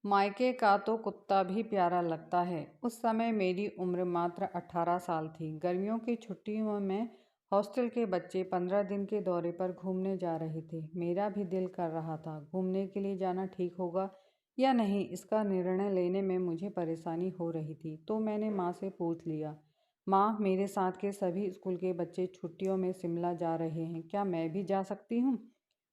मायके का तो कुत्ता भी प्यारा लगता है। उस समय मेरी उम्र मात्र 18 साल थी। गर्मियों की छुट्टियों में हॉस्टल के बच्चे 15 दिन के दौरे पर घूमने जा रहे थे। मेरा भी दिल कर रहा था। घूमने के लिए जाना ठीक होगा या नहीं, इसका निर्णय लेने में मुझे परेशानी हो रही थी। तो मैंने माँ से पूछ लिया, माँ, मेरे साथ के सभी स्कूल के बच्चे छुट्टियों में शिमला जा रहे हैं, क्या मैं भी जा सकती हूँ?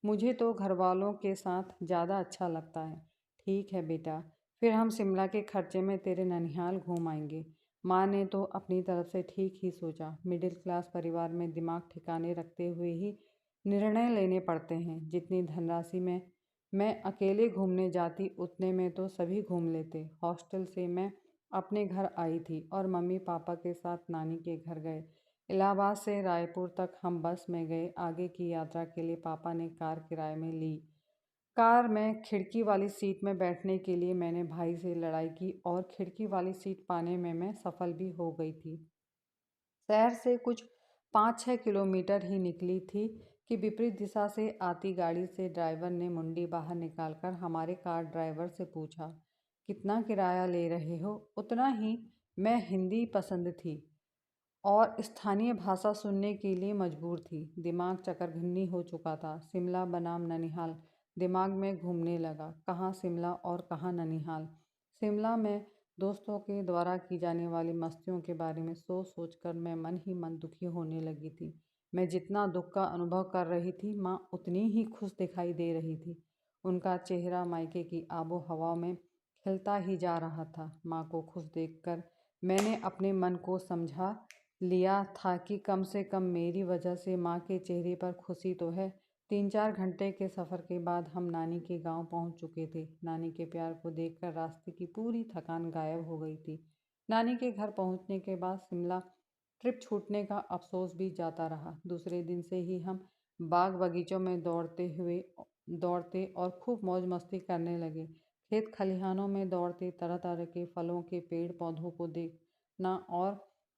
मुझे तो घर वालों के साथ ज़्यादा अच्छा लगता है। ठीक है बेटा, फिर हम शिमला के खर्चे में तेरे ननिहाल घूम आएंगे। माँ ने तो अपनी तरफ से ठीक ही सोचा। मिडिल क्लास परिवार में दिमाग ठिकाने रखते हुए ही निर्णय लेने पड़ते हैं। जितनी धनराशि में मैं अकेले घूमने जाती उतने में तो सभी घूम लेते। हॉस्टल से मैं अपने घर आई थी और मम्मी पापा के साथ नानी के घर गए। इलाहाबाद से रायपुर तक हम बस में गए। आगे की यात्रा के लिए पापा ने कार किराए में ली। कार में खिड़की वाली सीट में बैठने के लिए मैंने भाई से लड़ाई की और खिड़की वाली सीट पाने में मैं सफल भी हो गई थी। शहर से कुछ 5-6 किलोमीटर ही निकली थी कि विपरीत दिशा से आती गाड़ी से ड्राइवर ने मुंडी बाहर निकालकर हमारे कार ड्राइवर से पूछा, कितना किराया ले रहे हो? उतना ही। मैं हिंदी पसंद थी और स्थानीय भाषा सुनने के लिए मजबूर थी। दिमाग चकरघुन्नी हो चुका था। शिमला बनाम ननिहाल दिमाग में घूमने लगा। कहाँ शिमला और कहाँ ननिहाल। शिमला में दोस्तों के द्वारा की जाने वाली मस्तियों के बारे में सोच सोच कर मैं मन ही मन दुखी होने लगी थी। मैं जितना दुख का अनुभव कर रही थी, माँ उतनी ही खुश दिखाई दे रही थी। उनका चेहरा मायके की आबो हवा में खिलता ही जा रहा था। माँ को खुश देखकर मैंने अपने मन को समझा लिया था कि कम से कम मेरी वजह से माँ के चेहरे पर खुशी तो है। 3-4 घंटे के सफ़र के बाद हम नानी के गांव पहुंच चुके थे। नानी के प्यार को देखकर रास्ते की पूरी थकान गायब हो गई थी। नानी के घर पहुंचने के बाद शिमला ट्रिप छूटने का अफसोस भी जाता रहा। दूसरे दिन से ही हम बाग बगीचों में दौड़ते और खूब मौज मस्ती करने लगे। खेत खलिहानों में दौड़ते, तरह तरह के फलों के पेड़ पौधों को देखना और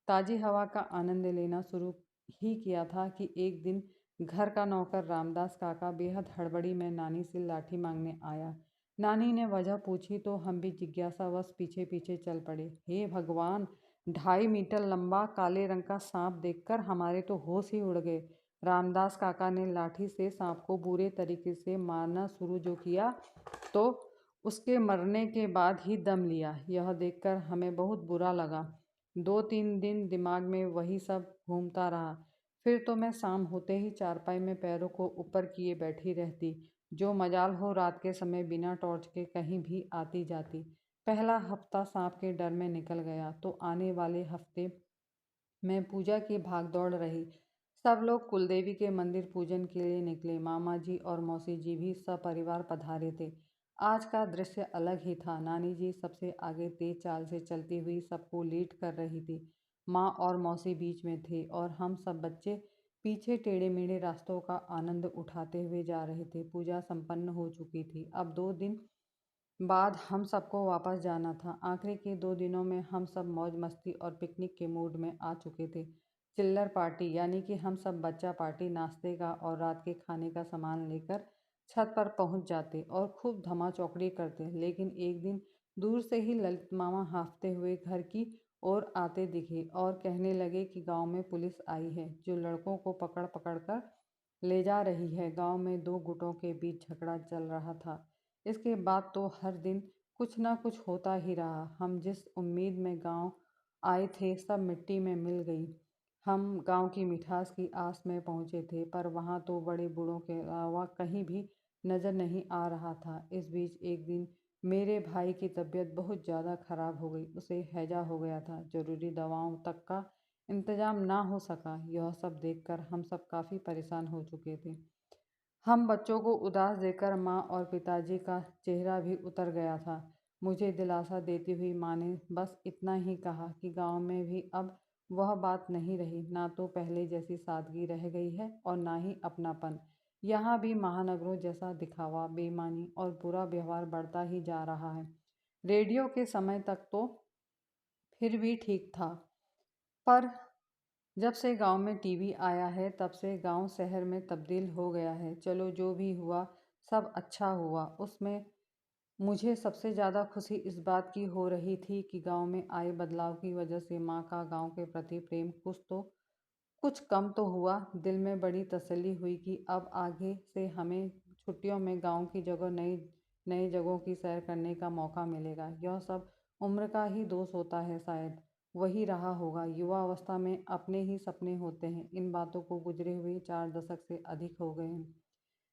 ताज़ी हवा का आनंद लेना शुरू ही किया था कि एक दिन घर का नौकर रामदास काका बेहद हड़बड़ी में नानी से लाठी मांगने आया। नानी ने वजह पूछी तो हम भी जिज्ञासावश पीछे पीछे चल पड़े। हे भगवान! 2.5 मीटर लंबा काले रंग का सांप देखकर हमारे तो होश ही उड़ गए। रामदास काका ने लाठी से सांप को बुरे तरीके से मारना शुरू जो किया तो उसके मरने के बाद ही दम लिया। यह देखकर हमें बहुत बुरा लगा। 2-3 दिन दिमाग में वही सब घूमता रहा। फिर तो मैं शाम होते ही चारपाई में पैरों को ऊपर किए बैठी रहती। जो मजाल हो रात के समय बिना टॉर्च के कहीं भी आती जाती। पहला हफ्ता सांप के डर में निकल गया तो आने वाले हफ्ते में पूजा की भागदौड़ रही। सब लोग कुलदेवी के मंदिर पूजन के लिए निकले। मामा जी और मौसी जी भी सपरिवार पधारे थे। आज का दृश्य अलग ही था। नानी जी सबसे आगे तेज चाल से चलती हुई सबको लीड कर रही थी। माँ और मौसी बीच में थे और हम सब बच्चे पीछे टेढ़े मेढ़े रास्तों का आनंद उठाते हुए जा रहे थे। पूजा संपन्न हो चुकी थी। अब 2 दिन बाद हम सबको वापस जाना था। आखिरी के 2 दिनों में हम सब मौज मस्ती और पिकनिक के मूड में आ चुके थे। चिल्लर पार्टी यानी कि हम सब बच्चा पार्टी, नाश्ते का और रात के खाने का सामान लेकर छत पर पहुंच जाते और खूब धमा चौकड़ी करते। लेकिन एक दिन दूर से ही ललित मामा हाँफते हुए घर की ओर आते दिखे और कहने लगे कि गांव में पुलिस आई है जो लड़कों को पकड़ पकड़ कर ले जा रही है। गांव में 2 गुटों के बीच झगड़ा चल रहा था। इसके बाद तो हर दिन कुछ ना कुछ होता ही रहा। हम जिस उम्मीद में गांव आए थे सब मिट्टी में मिल गई। हम गांव की मिठास की आस में पहुंचे थे पर वहां तो बड़े बूढ़ों के अलावा कहीं भी नज़र नहीं आ रहा था। इस बीच एक दिन मेरे भाई की तबीयत बहुत ज़्यादा खराब हो गई। उसे हैजा हो गया था। ज़रूरी दवाओं तक का इंतजाम ना हो सका। यह सब देखकर हम सब काफ़ी परेशान हो चुके थे। हम बच्चों को उदास देखकर माँ और पिताजी का चेहरा भी उतर गया था। मुझे दिलासा देती हुई माँ ने बस इतना ही कहा कि गांव में भी अब वह बात नहीं रही। ना तो पहले जैसी सादगी रह गई है और ना ही अपनापन। यहाँ भी महानगरों जैसा दिखावा, बेईमानी और बुरा व्यवहार बढ़ता ही जा रहा है। रेडियो के समय तक तो फिर भी ठीक था, पर जब से गांव में टीवी आया है तब से गांव शहर में तब्दील हो गया है। चलो जो भी हुआ सब अच्छा हुआ। उसमें मुझे सबसे ज़्यादा खुशी इस बात की हो रही थी कि गांव में आए बदलाव की वजह से माँ का गांव के प्रति प्रेम कुछ कम तो हुआ। दिल में बड़ी तसल्ली हुई कि अब आगे से हमें छुट्टियों में गांव की जगह नई नई जगहों की सैर करने का मौका मिलेगा। यह सब उम्र का ही दोष होता है, शायद वही रहा होगा। युवा अवस्था में अपने ही सपने होते हैं। इन बातों को गुजरे हुए 4 दशक से अधिक हो गए हैं।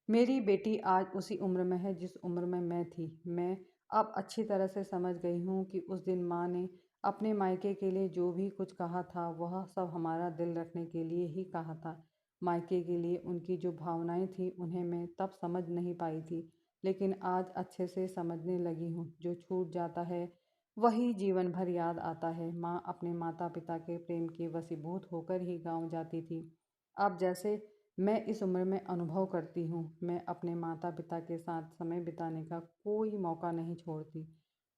मेरी बेटी आज उसी उम्र में है जिस उम्र में मैं थी। मैं अब अच्छी तरह से समझ गई हूँ कि उस दिन माँ ने अपने मायके के लिए जो भी कुछ कहा था वह सब हमारा दिल रखने के लिए ही कहा था। मायके के लिए उनकी जो भावनाएं थी उन्हें मैं तब समझ नहीं पाई थी, लेकिन आज अच्छे से समझने लगी हूँ। जो छूट जाता है वही जीवन भर याद आता है। माँ अपने माता पिता के प्रेम की वशीभूत होकर ही गाँव जाती थी। अब जैसे मैं इस उम्र में अनुभव करती हूँ, मैं अपने माता पिता के साथ समय बिताने का कोई मौका नहीं छोड़ती।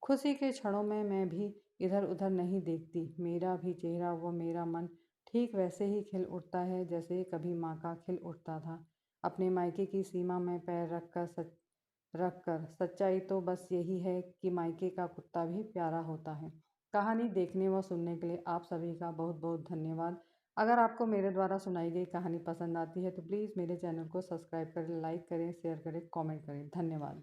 खुशी के क्षणों में मैं भी इधर उधर नहीं देखती। मेरा भी चेहरा व मेरा मन ठीक वैसे ही खिल उठता है जैसे कभी माँ का खिल उठता था। अपने मायके की सीमा में पैर रखकर सच्चाई तो बस यही है कि मायके का कुत्ता भी प्यारा होता है। कहानी देखने व सुनने के लिए आप सभी का बहुत बहुत धन्यवाद। अगर आपको मेरे द्वारा सुनाई गई कहानी पसंद आती है तो प्लीज़ मेरे चैनल को सब्सक्राइब करें, लाइक करें, शेयर करें, कमेंट करें। धन्यवाद।